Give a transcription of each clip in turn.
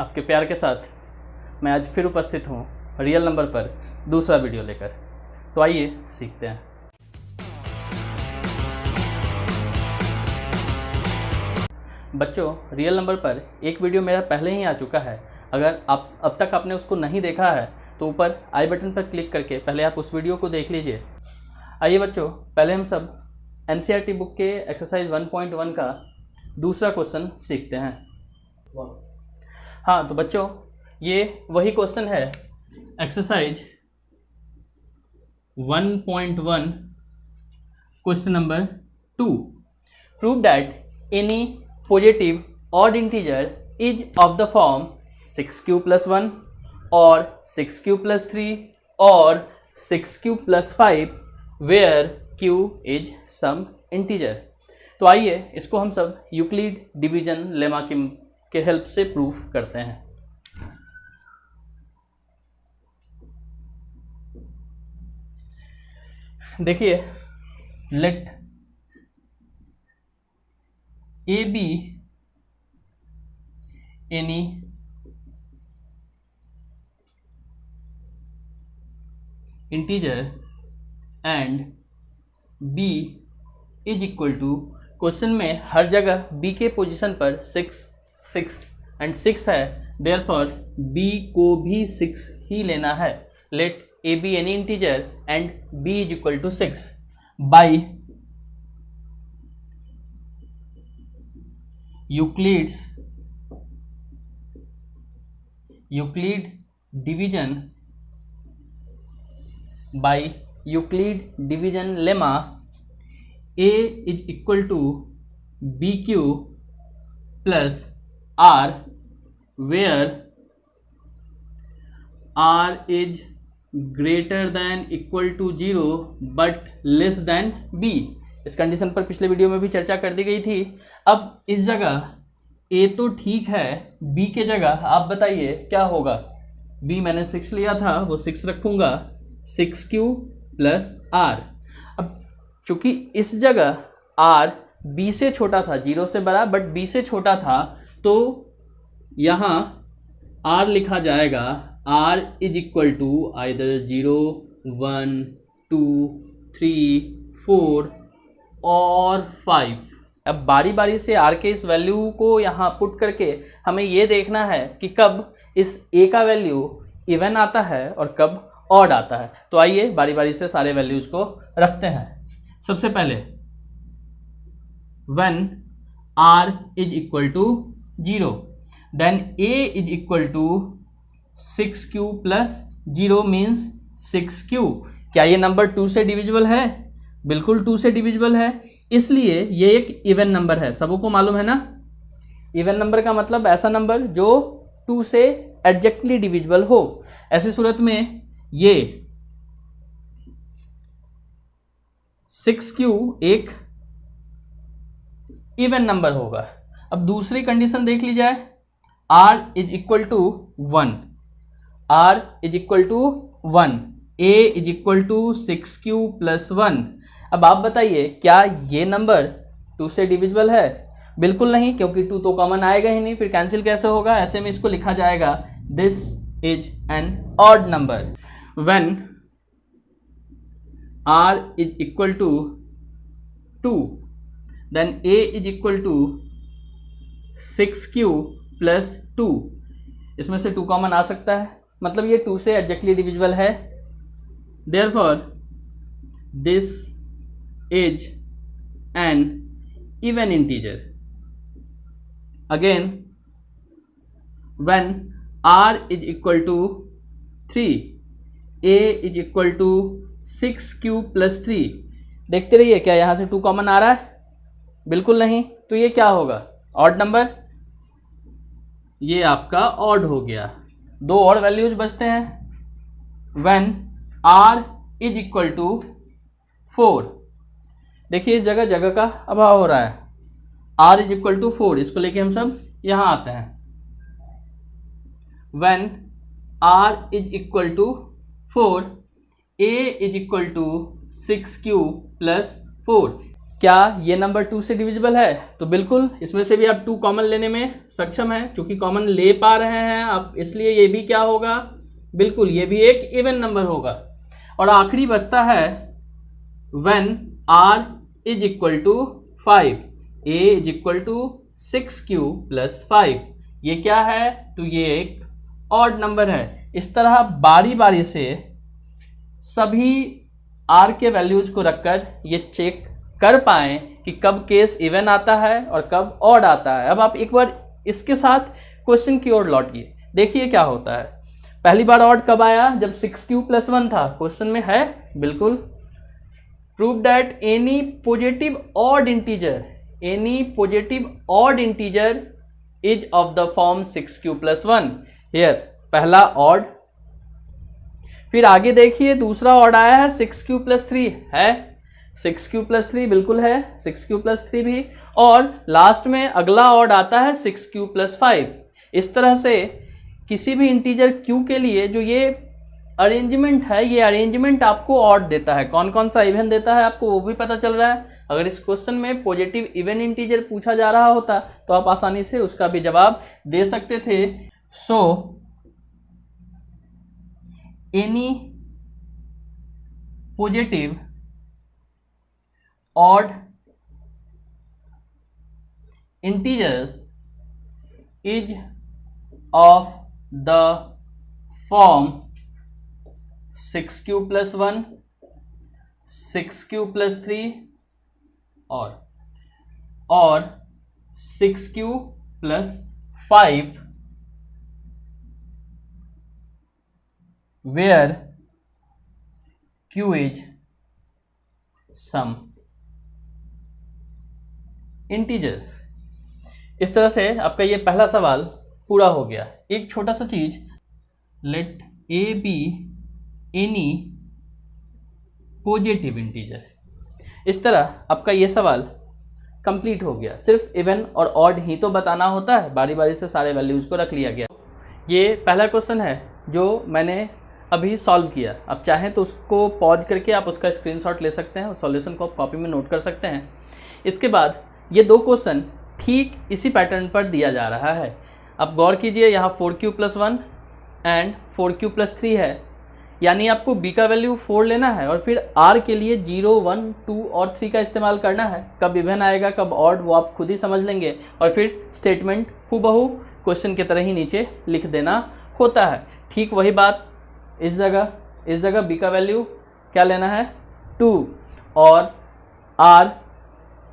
आपके प्यार के साथ मैं आज फिर उपस्थित हूँ रियल नंबर पर दूसरा वीडियो लेकर। तो आइए सीखते हैं। बच्चों, रियल नंबर पर एक वीडियो मेरा पहले ही आ चुका है। अगर आप अब तक आपने उसको नहीं देखा है तो ऊपर आई बटन पर क्लिक करके पहले आप उस वीडियो को देख लीजिए। आइए बच्चों, पहले हम सब एनसीईआरटी बुक के एक्सरसाइज 1.1 का दूसरा क्वेश्चन सीखते हैं। हाँ तो बच्चों, ये वही क्वेश्चन है exercise 1.1 question number 2। Prove that any positive odd integer is of the form 6q + 1 और 6q + 3 और 6q + 5 where q is some integer. तो आइए इसको हम सब यूक्लिड डिवीजन लेमा के हेल्प से प्रूफ करते हैं। देखिए, let A be any integer and b is equal to, question में हर जगह b के पोजीशन पर 6 एंड 6 है, देयरफॉर b को भी 6 ही लेना है। Let a be any integer and b is equal to 6 by Euclid division lemma, a is equal to bq plus r where r is greater than equal to 0 but less than b। इस condition पर पिछले video में भी चर्चा कर दी गई थी। अब इस जगह a तो ठीक है, b के जगह आप बताइए क्या होगा। b मैंने 6 लिया था, वो 6 रखूंगा, 6q + r। अब चूंकि इस जगह r b से छोटा था, 0 से बड़ा बट b से छोटा था, तो यहाँ r लिखा जाएगा r is equal to either 0, 1, 2, 3, 4 और 5। अब बारी बारी से r के इस वैल्यू को यहाँ पुट करके हमें ये देखना है कि कब इस a का वैल्यू इवन आता है और कब ऑड आता है। तो आइए बारी बारी से सारे वैल्यूज को रखते हैं। सबसे पहले when r is equal to 0 then a is equal to 6q + 0 means 6q। क्या ये नंबर 2 से डिविजिबल है? बिल्कुल 2 से डिविजिबल है, इसलिए ये एक इवन नंबर है। सबको मालूम है ना, इवन नंबर का मतलब ऐसा नंबर जो 2 से एग्जैक्टली डिविजिबल हो। ऐसी सूरत में ये 6q एक इवन नंबर होगा। अब दूसरी कंडीशन देख ली जाए, r is equal to 1, r is equal to 1, a is equal to 6q + 1। अब आप बताइए क्या ये नंबर 2 से डिविजिबल है? बिल्कुल नहीं, क्योंकि 2 तो कॉमन आएगा ही नहीं, फिर कैंसिल कैसे होगा? ऐसे में इसको लिखा जाएगा this is an odd number. When r is equal to 2 then a is equal to 6q + 2। इसमें से 2 कॉमन आ सकता है, मतलब ये 2 से एग्जैक्टली डिविजिबल है। Therefore this is an even integer. Again when r is equal to 3, a is equal to 6q + 3। देखते रहिए, क्या यहाँ से 2 कॉमन आ रहा है? बिल्कुल नहीं, तो ये क्या होगा? Odd number. ये आपका ऑड हो गया। 2 और वैल्यूज बचते हैं। When r is equal to 4, देखिए इस जगह जगह का अभाव हो रहा है। r इज इक्वल टू 4, इसको लेके हम सब यहाँ आते हैं। When r is equal to 4, a is equal to 6q + 4। क्या ये नंबर 2 से डिविजिबल है? तो बिल्कुल, इसमें से भी आप 2 कॉमन लेने में सक्षम हैं, क्योंकि कॉमन ले पा रहे हैं आप, इसलिए ये भी क्या होगा? बिल्कुल, ये भी एक इवन नंबर होगा। और आखिरी बचता है when r is equal to 5, a is equal to 6q plus 5। ये क्या है? तो ये एक ऑड नंबर है। इस तरह बारी बारी से सभी r के वैल्यूज को रखकर ये चेक कर पाएं कि कब केस इवन आता है और कब ऑड आता है। अब आप एक बार इसके साथ क्वेश्चन की ओर लौटिए, देखिए क्या होता है। पहली बार ऑड कब आया? जब 6q प्लस 1 था। क्वेश्चन में है बिल्कुल, prove that any positive odd integer is of the form 6q plus 1। Here पहला ऑड, फिर आगे देखिए दूसरा ऑड आया है 6q प्लस 3 है, 6q प्लस 3 बिल्कुल है, 6q प्लस 3 भी, और लास्ट में अगला ऑड आता है 6q प्लस 5। इस तरह से किसी भी इंटीजर q के लिए जो ये अरेंजमेंट है, ये अरेंजमेंट आपको ऑड देता है। कौन कौन सा इवन देता है आपको वो भी पता चल रहा है। अगर इस क्वेश्चन में पॉजिटिव इवन इंटीजर पूछा जा रहा होता तो आप आसानी से उसका भी जवाब दे सकते थे। So any positive odd integers is of the form 6q plus 1, 6q plus 3 और 6q plus 5 where q is some integers. इस तरह से आपका ये पहला सवाल पूरा हो गया। एक छोटा सा चीज, let a be any positive integer. इस तरह आपका ये सवाल कंप्लीट हो गया। सिर्फ इवन और ऑड ही तो बताना होता है, बारी बारी से सारे वैल्यूज को रख लिया गया। ये पहला क्वेश्चन है जो मैंने अभी सॉल्व किया। आप चाहें तो उसको पॉज करके आप उसका स्क्रीनशॉट ले सकते हैं, उस सॉल्यूशन को आप कॉपी में नोट कर सकते हैं। इसके बाद ये 2 क्वेश्चन ठीक इसी पैटर्न पर दिया जा रहा है। आप गौर कीजिए, यहाँ 4q plus 1 and 4q plus 3 है, यानी आपको b का वैल्यू 4 लेना है और फिर r के लिए 0, 1, 2 और 3 का इस्तेमाल करना है। कब इवन आएगा कब ऑड वो आप खुद ही समझ लेंगे, और फिर स्टेटमेंट हूबहू क्वेश्चन की तरह ही नीचे लिख देना होता है। ठीक वही बात इस जगह b का वैल्यू क्या लेना है? 2, और r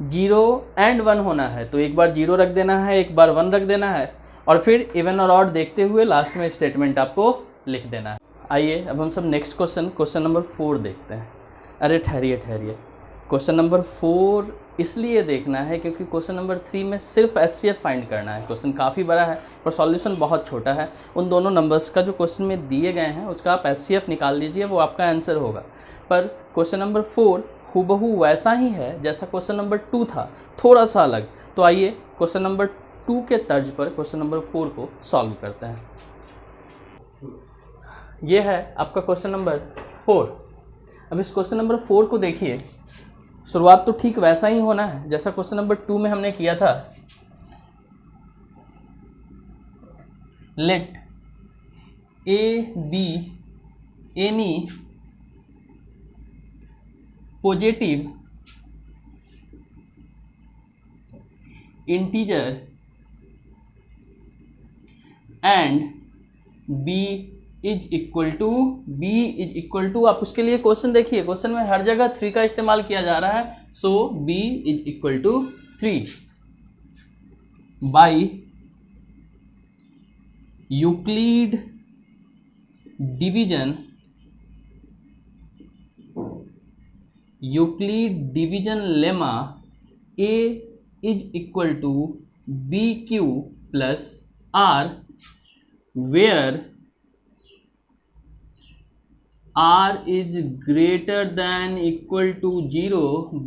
0 एंड 1 होना है, तो एक बार 0 रख देना है, एक बार 1 रख देना है, और फिर इवन और ऑड देखते हुए लास्ट में स्टेटमेंट आपको लिख देना है। आइए अब हम सब नेक्स्ट क्वेश्चन नंबर 4 देखते हैं। अरे ठहरिए, क्वेश्चन नंबर 4 इसलिए देखना है क्योंकि क्वेश्चन नंबर 3 में सिर्फ एचसीएफ फाइंड करना है। क्वेश्चन काफ़ी बड़ा है पर सॉल्यूशन बहुत छोटा है। उन दोनों नंबर्स का जो क्वेश्चन में दिए गए हैं उसका आप एचसीएफ निकाल लीजिए, वो आपका आंसर होगा। पर क्वेश्चन नंबर 4 हूबहू वैसा ही है जैसा क्वेश्चन नंबर 2 था, थोड़ा सा अलग। तो आइए क्वेश्चन नंबर 2 के तर्ज पर क्वेश्चन नंबर 4 को सॉल्व करते हैं। ये है आपका क्वेश्चन नंबर 4। अब इस क्वेश्चन नंबर 4 को देखिए, शुरुआत तो ठीक वैसा ही होना है जैसा क्वेश्चन नंबर 2 में हमने किया था। Let A be any positive integer and b is equal to आप उसके लिए क्वेश्चन देखिए, क्वेश्चन में हर जगह 3 का इस्तेमाल किया जा रहा है। So b is equal to 3 by Euclid division lemma a is equal to b q plus r where r is greater than equal to 0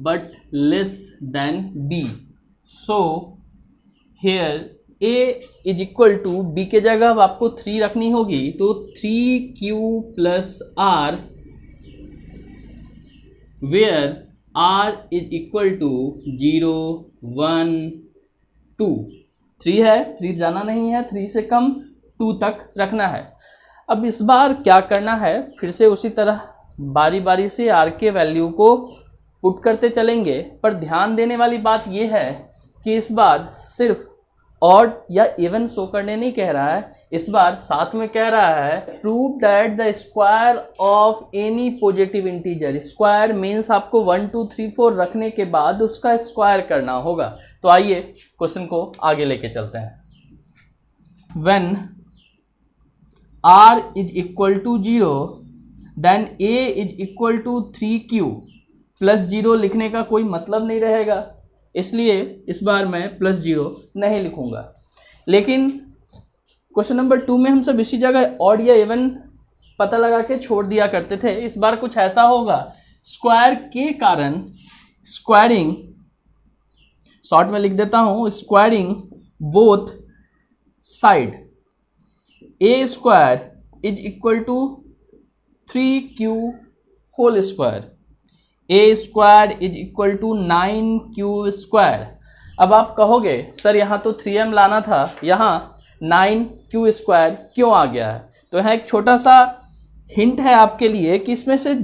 but less than b. So here a is equal to b के जगह अब आपको 3 रखनी होगी, तो 3q plus r where r is equal to 0 1 2, 3 है, 3 जाना नहीं है, 3 से कम 2 तक रखना है। अब इस बार क्या करना है, फिर से उसी तरह बारी बारी से r के वैल्यू को पुट करते चलेंगे, पर ध्यान देने वाली बात यह है कि इस बार सिर्फ ऑड या इवन शो करने नहीं कह रहा है, इस बार साथ में कह रहा है prove that the square of any positive integer. Square means आपको 1 2 3 4 रखने के बाद उसका स्क्वायर करना होगा। तो आइए क्वेश्चन को आगे लेके चलते हैं। When r is equal to 0 then a is equal to 3q plus 0 लिखने का कोई मतलब नहीं रहेगा, इसलिए इस बार मैं प्लस 0 नहीं लिखूंगा। लेकिन क्वेश्चन नंबर 2 में हम सब इसी जगह ऑड या इवन पता लगा के छोड़ दिया करते थे। इस बार कुछ ऐसा होगा, स्क्वायर के कारण स्क्वायरिंग, शॉर्ट में लिख देता हूं, squaring both side a square is equal to 3q whole square, a square is equal to 9q square. अब आप कहोगे सर यहाँ तो 3m लाना था, यहाँ 9q स्क्वायर क्यों आ गया है? तो यहाँ एक छोटा सा हिंट है आपके लिए कि इसमें से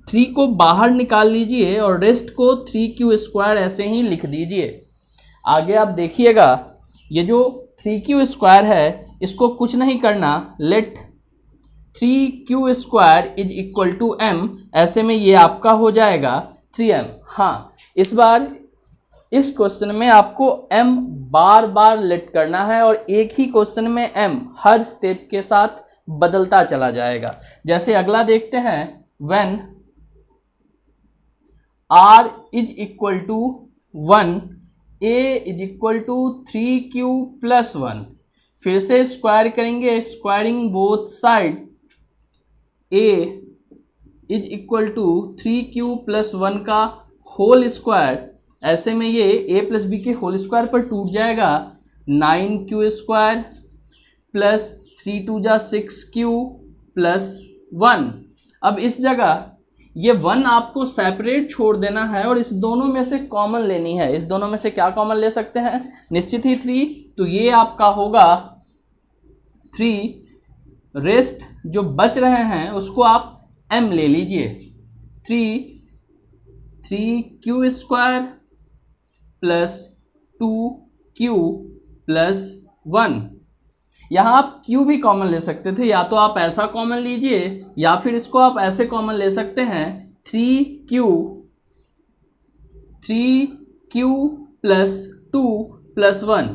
3 को बाहर निकाल लीजिए और रेस्ट को 3q स्क्वायर ऐसे ही लिख दीजिए। आगे आप देखिएगा ये जो 3q स्क्वायर है इसको कुछ नहीं करना, let 3q square is equal to m, ऐसे में ये आपका हो जाएगा 3m। हाँ, इस बार इस क्वेश्चन में आपको m बार बार लेट करना है और एक ही क्वेश्चन में m हर स्टेप के साथ बदलता चला जाएगा। जैसे अगला देखते हैं, when r is equal to 1 a is equal to 3q plus 1, फिर से स्क्वायर करेंगे, squaring both side a is equal to 3q plus 1 का होल स्क्वायर, ऐसे में ये a प्लस b के होल स्क्वायर पर टूट जाएगा, 9q स्क्वायर प्लस 3 2 जा 6q प्लस 1। अब इस जगह ये 1 आपको सेपरेट छोड़ देना है और इस दोनों में से कॉमन लेनी है। इस दोनों में से क्या कॉमन ले सकते हैं? निश्चित ही 3, तो ये आपका होगा 3, रेस्ट जो बच रहे हैं उसको आप m ले लीजिए, 3q square plus 2q plus 1। यहाँ आप q भी कॉमन ले सकते थे, या तो आप ऐसा कॉमन लीजिए या फिर इसको आप ऐसे कॉमन ले सकते हैं, 3q प्लस 2 प्लस 1।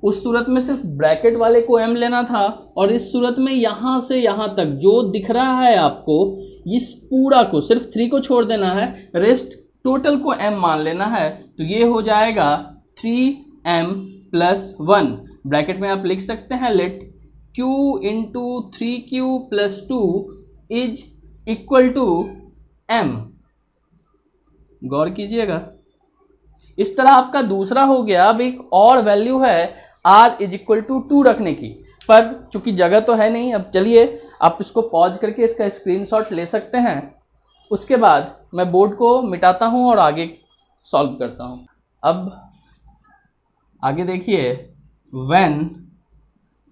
उस सूरत में सिर्फ ब्रैकेट वाले को m लेना था और इस सूरत में यहाँ से यहाँ तक जो दिख रहा है आपको, इस पूरा को सिर्फ 3 को छोड़ देना है, रेस्ट टोटल को m मान लेना है। तो ये हो जाएगा 3m प्लस 1। ब्रैकेट में आप लिख सकते हैं let q into 3q plus 2 is equal to m। गौर कीजिएगा, इस तरह आपका दूसरा हो गया। अब एक और वैल्यू है r इज इक्वल टू 2 रखने की, पर चूंकि जगह तो है नहीं, अब चलिए आप इसको पॉज करके इसका स्क्रीनशॉट ले सकते हैं। उसके बाद मैं बोर्ड को मिटाता हूं और आगे सॉल्व करता हूं। अब आगे देखिए, when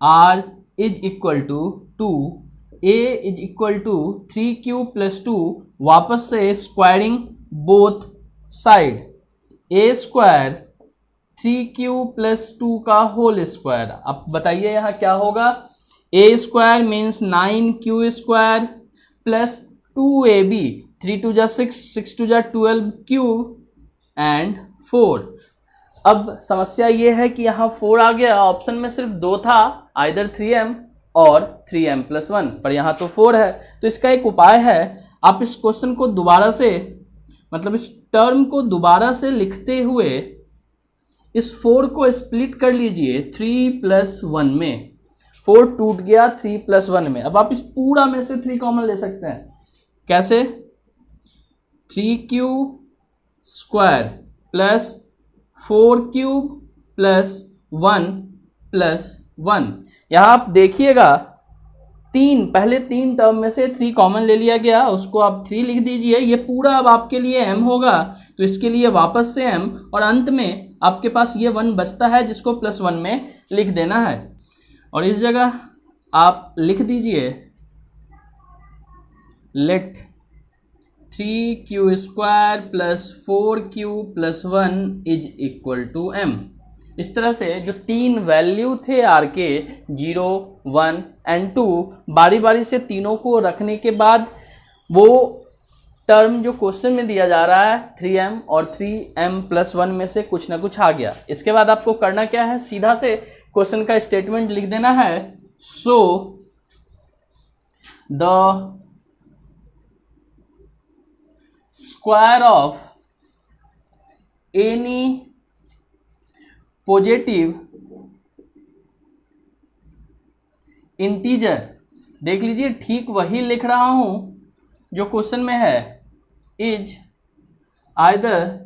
r is equal to 2, a is equal to 3q plus 2, वापस से squaring both side, a square 3q plus 2 का होल स्क्वायर। अब बताइए यहाँ क्या होगा? a square means 9q square plus 2ab, 3 2 जा 6, 6 2 जा 12q एंड 4। अब समस्या ये है कि यहाँ 4 आ गया, ऑप्शन में सिर्फ 2 था, आइदर 3m और 3m प्लस 1, पर यहाँ तो 4 है। तो इसका एक उपाय है, आप इस क्वेश्चन को दोबारा से, मतलब इस टर्म को दोबारा से लिखते हुए इस 4 को स्प्लिट कर लीजिए 3 प्लस 1 में। 4 टूट गया 3 प्लस 1 में। अब आप इस पूरा में से 3 कॉमन ले सकते हैं। कैसे? 3q square plus 4q plus 1 plus 1। यहाँ आप देखिएगा पहले तीन टर्म में से 3 कॉमन ले लिया गया, उसको आप 3 लिख दीजिए। ये पूरा अब आपके लिए m होगा, तो इसके लिए वापस से m, और अंत में आपके पास ये 1 बचता है जिसको +1 में लिख देना है। और इस जगह आप लिख दीजिए लेट 3q² + 4q + 1 = m। इस तरह से जो 3 वैल्यू थे r के 0, 1 एंड 2, बारी बारी से तीनों को रखने के बाद वो टर्म जो क्वेश्चन में दिया जा रहा है 3m और 3m + 1 में से कुछ ना कुछ आ गया। इसके बाद आपको करना क्या है, सीधा से क्वेश्चन का स्टेटमेंट लिख देना है। So the square of any positive integer, देख लीजिए ठीक वही लिख रहा हूं जो क्वेश्चन में है, is either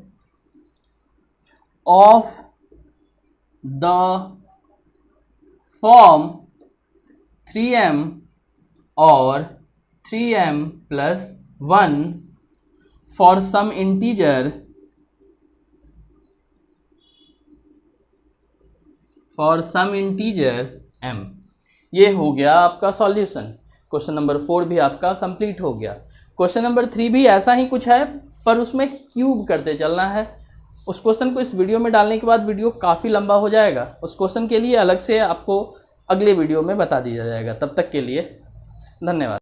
of the form 3m और 3m + 1 for some integer m। ये हो गया आपका सॉल्यूशन। क्वेश्चन नंबर 4 भी आपका कंप्लीट हो गया। क्वेश्चन नंबर 3 भी ऐसा ही कुछ है, पर उसमें क्यूब करते चलना है। उस क्वेश्चन को इस वीडियो में डालने के बाद वीडियो काफ़ी लंबा हो जाएगा। उस क्वेश्चन के लिए अलग से आपको अगले वीडियो में बता दिया जाएगा। तब तक के लिए धन्यवाद।